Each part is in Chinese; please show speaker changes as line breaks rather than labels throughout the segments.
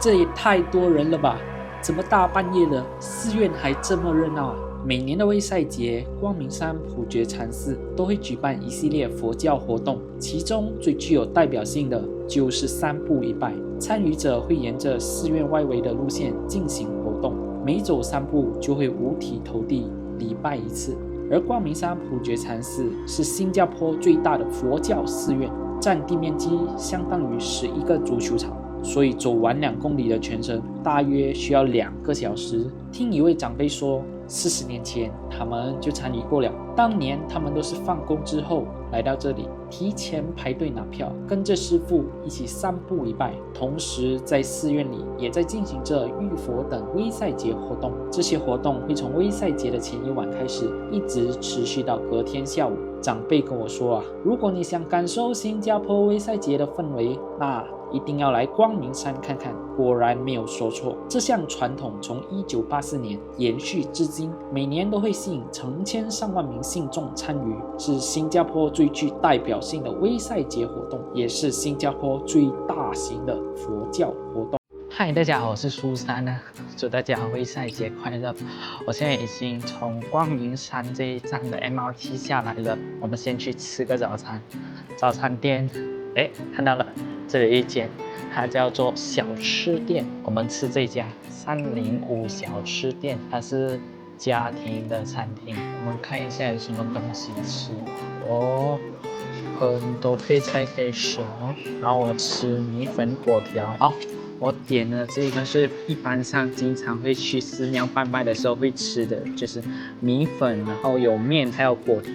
这也太多人了吧？怎么大半夜的寺院还这么热闹啊？每年的卫赛节，光明山普觉禅寺都会举办一系列佛教活动，其中最具有代表性的就是三步一拜。参与者会沿着寺院外围的路线进行活动，每走3步就会五体投地礼拜一次。而光明山普觉禅寺是新加坡最大的佛教寺院，占地面积相当于11个足球场，所以走完2公里的全程大约需要2个小时。听一位长辈说，40年前他们就参与过了，当年他们都是放工之后来到这里，提前排队拿票，跟着师父一起3步一拜，同时在寺院里也在进行着浴佛等卫赛节活动。这些活动会从卫赛节的前一晚开始，一直持续到隔天下午。长辈跟我说如果你想感受新加坡卫赛节的氛围，那一定要来光明山看看。果然没有说错，这项传统从1984年延续至今，每年都会吸引成千上万名信众参与，是新加坡最具代表性的卫赛节活动，也是新加坡最大型的佛教活动。
嗨，大家好，我是苏珊啊，祝大家卫赛节快乐！我现在已经从光明山这一站的 MRT 下来了，我们先去吃个早餐。早餐店，看到了，这里有一间，它叫做小吃店。我们吃这家305小吃店，它是家庭的餐厅。我们看一下有什么东西吃哦。很多配菜可以选哦，然后我吃米粉粿条。我点的这个是一般上经常会去寺庙拜拜的时候会吃的，就是米粉，然后有面，还有粿条，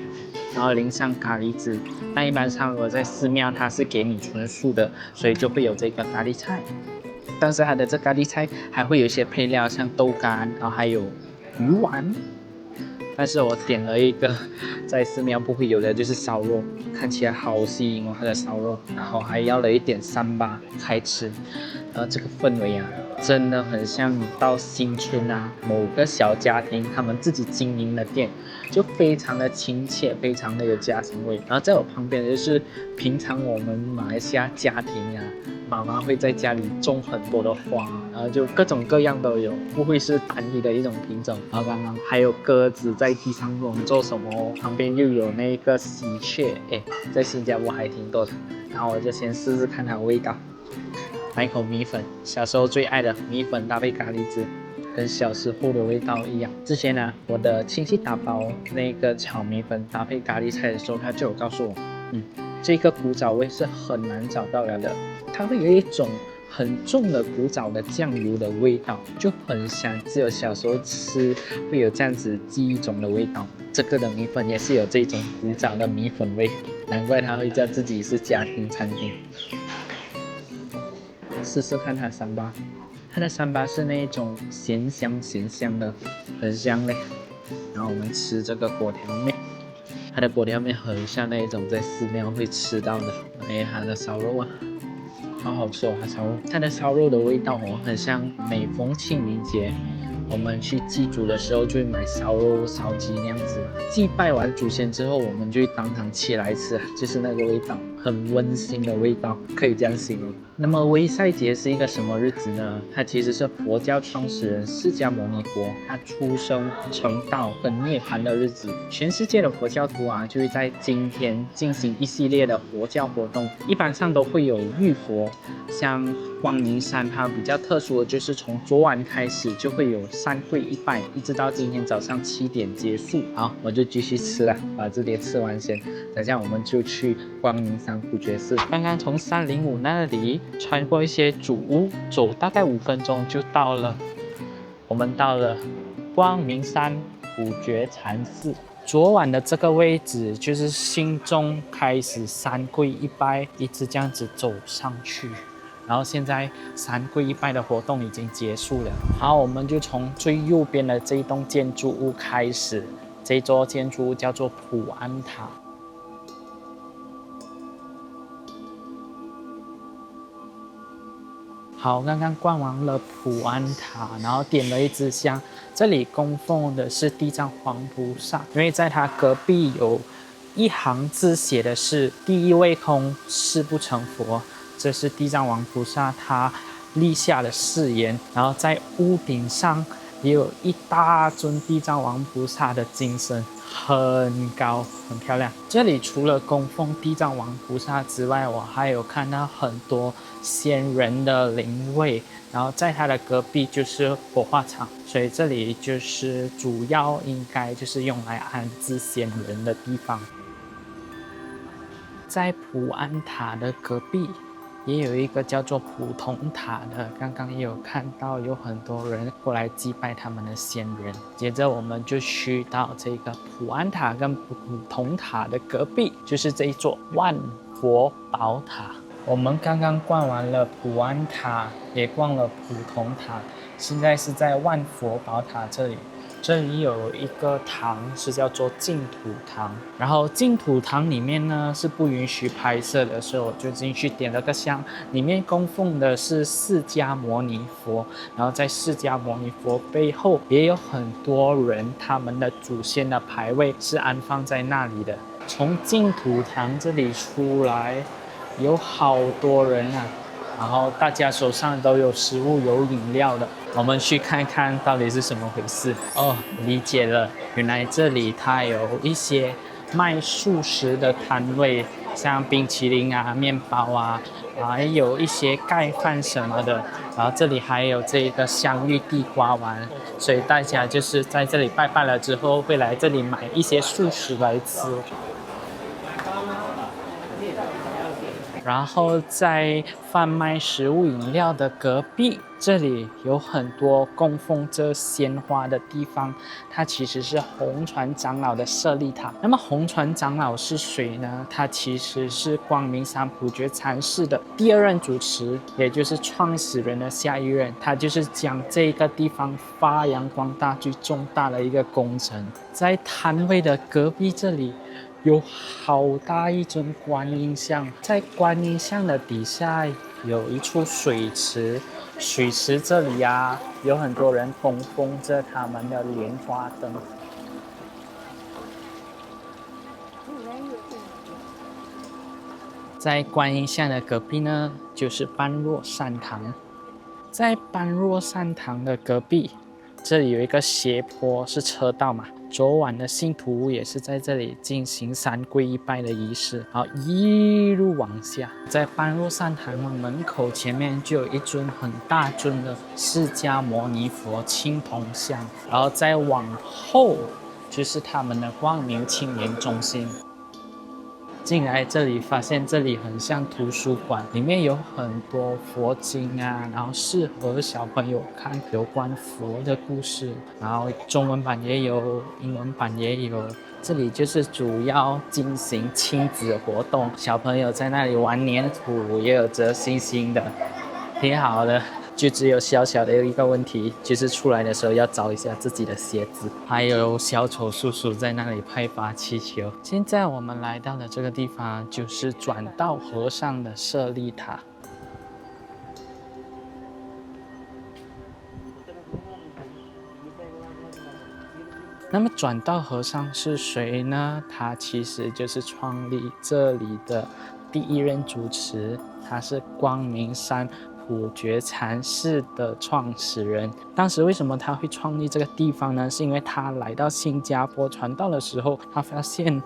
然后淋上咖喱汁。但一般上我在寺庙它是给你纯素的，所以就会有这个咖喱菜。但是它的这咖喱菜还会有一些配料，像豆干，然后还有鱼丸。但是我点了一个在寺庙不会有的，就是烧肉，看起来好吸引哦，它的烧肉，然后还要了一点3巴开吃。这个氛围啊，真的很像你到新村啊某个小家庭他们自己经营的店，就非常的亲切，非常的有家庭味。然后在我旁边就是平常我们马来西亚家庭啊，妈妈会在家里种很多的花，然后就各种各样都有，不会是单一的一种品种。然后刚刚还有鸽子在地上不懂做什么，旁边又有那个喜鹊，在新加坡还挺多的。然后我就先试试看它的味道。来一口米粉，小时候最爱的米粉搭配咖喱汁，跟小时候的味道一样。之前呢，我的亲戚打包那个炒米粉搭配咖喱菜的时候，他就有告诉我，这个古早味是很难找到了的，它会有一种很重的古早的酱油的味道，就很香，只有小时候吃会有这样子记忆中的味道。这个的米粉也是有这种古早的米粉味，难怪他会叫自己是家庭餐厅。试试看它的3巴，它的3巴是那种咸香的，很香嘞。然后我们吃这个粿条面，它的粿条面很像那种在寺庙会吃到的。它的烧肉啊，好好吃哦，它的烧肉的味道很像每逢清明节我们去祭祖的时候就会买烧肉、烧鸡那样子。祭拜完祖先之后，我们就会当场切来吃，就是那个味道，很温馨的味道，可以这样形容。那么卫赛节是一个什么日子呢？它其实是佛教创始人释迦牟尼佛他出生、成道跟涅槃的日子。全世界的佛教徒就会在今天进行一系列的佛教活动，一般上都会有浴佛。像光明山它比较特殊的就是从昨晚开始就会有3跪1拜，一直到今天早上7点结束。好，我就继续吃了，把这点吃完先。等下我们就去光明山普觉寺。刚刚从305那里穿过一些主屋，走大概5分钟就到了。我们到了光明山普觉禅寺。昨晚的这个位置就是信众开始3跪1拜，一直这样子走上去。然后现在3跪1拜的活动已经结束了。好，我们就从最右边的这一栋建筑物开始。这座建筑物叫做普安塔。好，刚刚逛完了普安塔，然后点了一支香。这里供奉的是地藏王菩萨，因为在它隔壁有一行字写的是第一位空，誓不成佛。这是地藏王菩萨他立下了誓言。然后在屋顶上也有一大尊地藏王菩萨的金身，很高很漂亮。这里除了供奉地藏王菩萨之外，我还有看到很多仙人的灵位，然后在它的隔壁就是火化场，所以这里就是主要应该就是用来安置仙人的地方。在普安塔的隔壁也有一个叫做普通塔的，刚刚也有看到有很多人过来祭拜他们的先人。接着我们就去到这个普安塔跟普通塔的隔壁，就是这一座万佛宝塔。我们刚刚逛完了普安塔，也逛了普通塔，现在是在万佛宝塔这里。这里有一个堂是叫做净土堂，然后净土堂里面呢是不允许拍摄的，所以我就进去点了个香。里面供奉的是释迦牟尼佛，然后在释迦牟尼佛背后也有很多人，他们的祖先的牌位是安放在那里的。从净土堂这里出来，有好多人啊，然后大家手上都有食物有饮料的，我们去看看到底是什么回事。哦，理解了，原来这里它有一些卖素食的摊位，像冰淇淋啊、面包啊，还有一些盖饭什么的。然后这里还有这个香芋地瓜丸，所以大家就是在这里拜拜了之后，会来这里买一些素食来吃。然后在贩卖食物饮料的隔壁，这里有很多供奉着鲜花的地方，它其实是红传长老的舍利塔。那么红传长老是谁呢？他其实是光明山普觉禅寺的第二任主持，也就是创始人的下一任。他就是将这个地方发扬光大最重大的一个工程。在摊位的隔壁这里有好大一尊观音像，在观音像的底下有一处水池，水池这里啊有很多人供奉着他们的莲花灯。在观音像的隔壁呢，就是般若善堂。在般若善堂的隔壁，这里有一个斜坡，是车道嘛。昨晚的信徒也是在这里进行三皈一拜的仪式，然后一路往下，在般若善堂的门口前面就有一尊很大尊的释迦牟尼佛青铜像，然后再往后就是他们的光明青年中心。进来这里发现这里很像图书馆，里面有很多佛经啊，然后适合小朋友看有关佛的故事，然后中文版也有，英文版也有。这里就是主要进行亲子活动，小朋友在那里玩粘土，也有折星星的，挺好的。就只有小小的一个问题，就是出来的时候要找一下自己的鞋子。还有小丑叔叔在那里派发气球。现在我们来到的这个地方就是转道和尚的舍利塔。那么转道和尚是谁呢？他其实就是创立这里的第一任主持，他是光明山普觉禅寺的创始人。当时为什么他会创立这个地方呢？是因为他来到新加坡传道的时候，他发现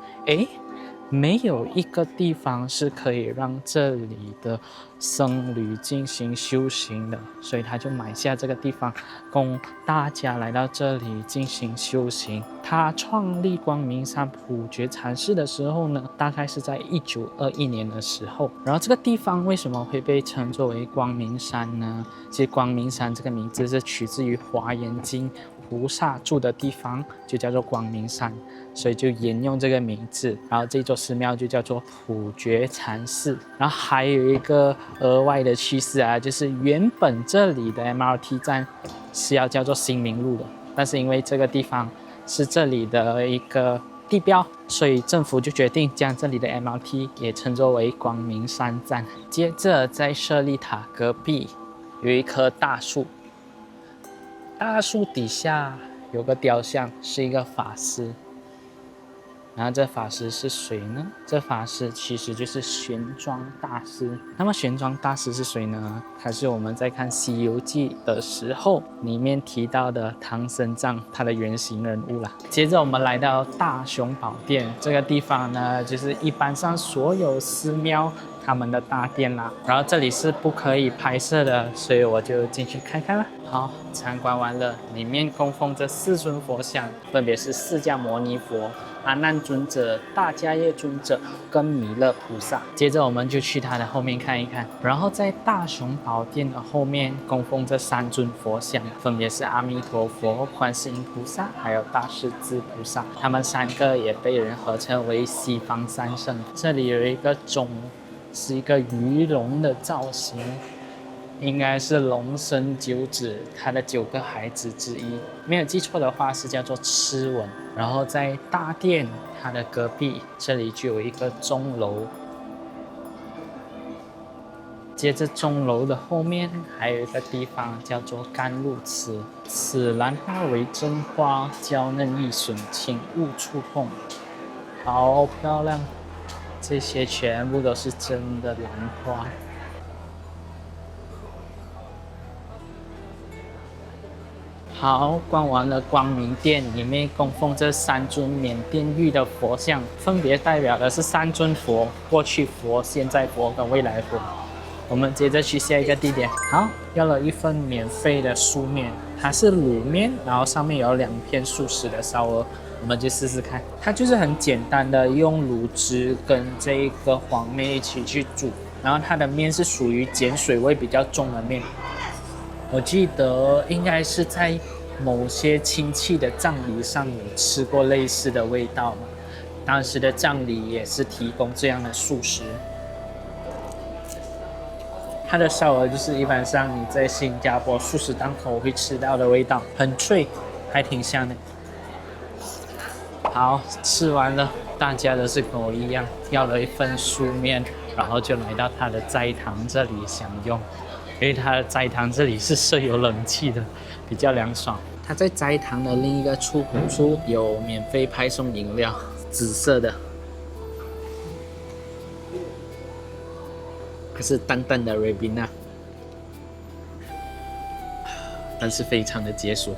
没有一个地方是可以让这里的僧侣进行修行的，所以他就买下这个地方，供大家来到这里进行修行。他创立光明山普觉禅寺的时候呢，大概是在1921年的时候。然后这个地方为什么会被称作为光明山呢？其实光明山这个名字是取自于《华严经》，菩萨住的地方就叫做光明山，所以就沿用这个名字。然后这座寺庙就叫做普觉禅寺。然后还有一个额外的趣事啊，就是原本这里的 MRT 站是要叫做新明路的，但是因为这个地方是这里的一个地标，所以政府就决定将这里的 MRT 也称作为光明山站。接着在舍利塔隔壁有一棵大树，大树底下有个雕像，是一个法师。然后这法师是谁呢？这法师其实就是玄奘大师。那么玄奘大师是谁呢？他是我们在看《西游记》的时候里面提到的唐三藏，他的原型人物啦。接着我们来到大雄宝殿这个地方呢，就是一般上所有寺庙他们的大殿啦。然后这里是不可以拍摄的，所以我就进去看看啦。好，参观完了，里面供奉着4尊佛像，分别是释迦牟尼佛、阿难尊者、大迦叶尊者跟弥勒菩萨。接着我们就去它的后面看一看。然后在大雄宝殿的后面供奉着3尊佛像，分别是阿弥陀佛、观世音菩萨还有大势至菩萨。他们3个也被人合称为西方三圣。这里有一个钟，是一个鱼龙的造型，应该是龙生9子，他的9个孩子之一，没有记错的话是叫做螭吻。然后在大殿它的隔壁，这里就有一个钟楼。接着钟楼的后面还有一个地方叫做甘露池，此兰花为真花，娇嫩易损，请勿触碰。好漂亮，这些全部都是真的兰花。好，逛完了光明殿，里面供奉这3尊缅甸玉的佛像，分别代表的是3尊佛：过去佛、现在佛跟未来佛。我们接着去下一个地点。好，要了一份免费的素面，它是卤面，然后上面有2片素食的烧鹅，我们就试试看。它就是很简单的用卤汁跟这个黄面一起去煮，然后它的面是属于碱水味比较重的面。我记得应该是在某些亲戚的葬礼上有吃过类似的味道嘛，当时的葬礼也是提供这样的素食。它的烧鹅就是一般上你在新加坡素食档口会吃到的味道，很脆，还挺香的。好，吃完了，大家都是跟我一样，要了一份素面，然后就来到它的斋堂这里享用。因为它的斋堂这里是设有冷气的，比较凉爽。它在斋堂的另一个出口处有免费派送饮料，紫色的，它是淡淡的 Ribena， 但是非常的解暑。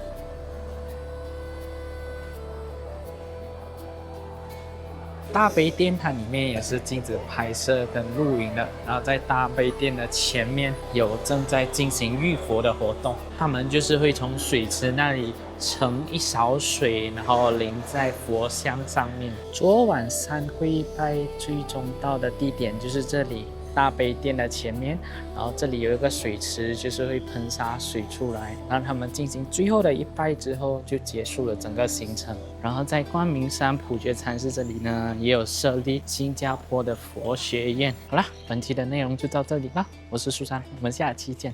大悲殿它里面也是禁止拍摄跟录影的，然后在大悲殿的前面有正在进行浴佛的活动，他们就是会从水池那里盛一勺水，然后淋在佛像上面。昨晚3会拜最终到的地点就是这里，大悲殿的前面，然后这里有一个水池，就是会喷洒水出来，让他们进行最后的一拜之后就结束了整个行程。然后在光明山普觉禅寺这里呢，也有设立新加坡的佛学院。好啦，本期的内容就到这里啦，我是苏珊，我们下期见。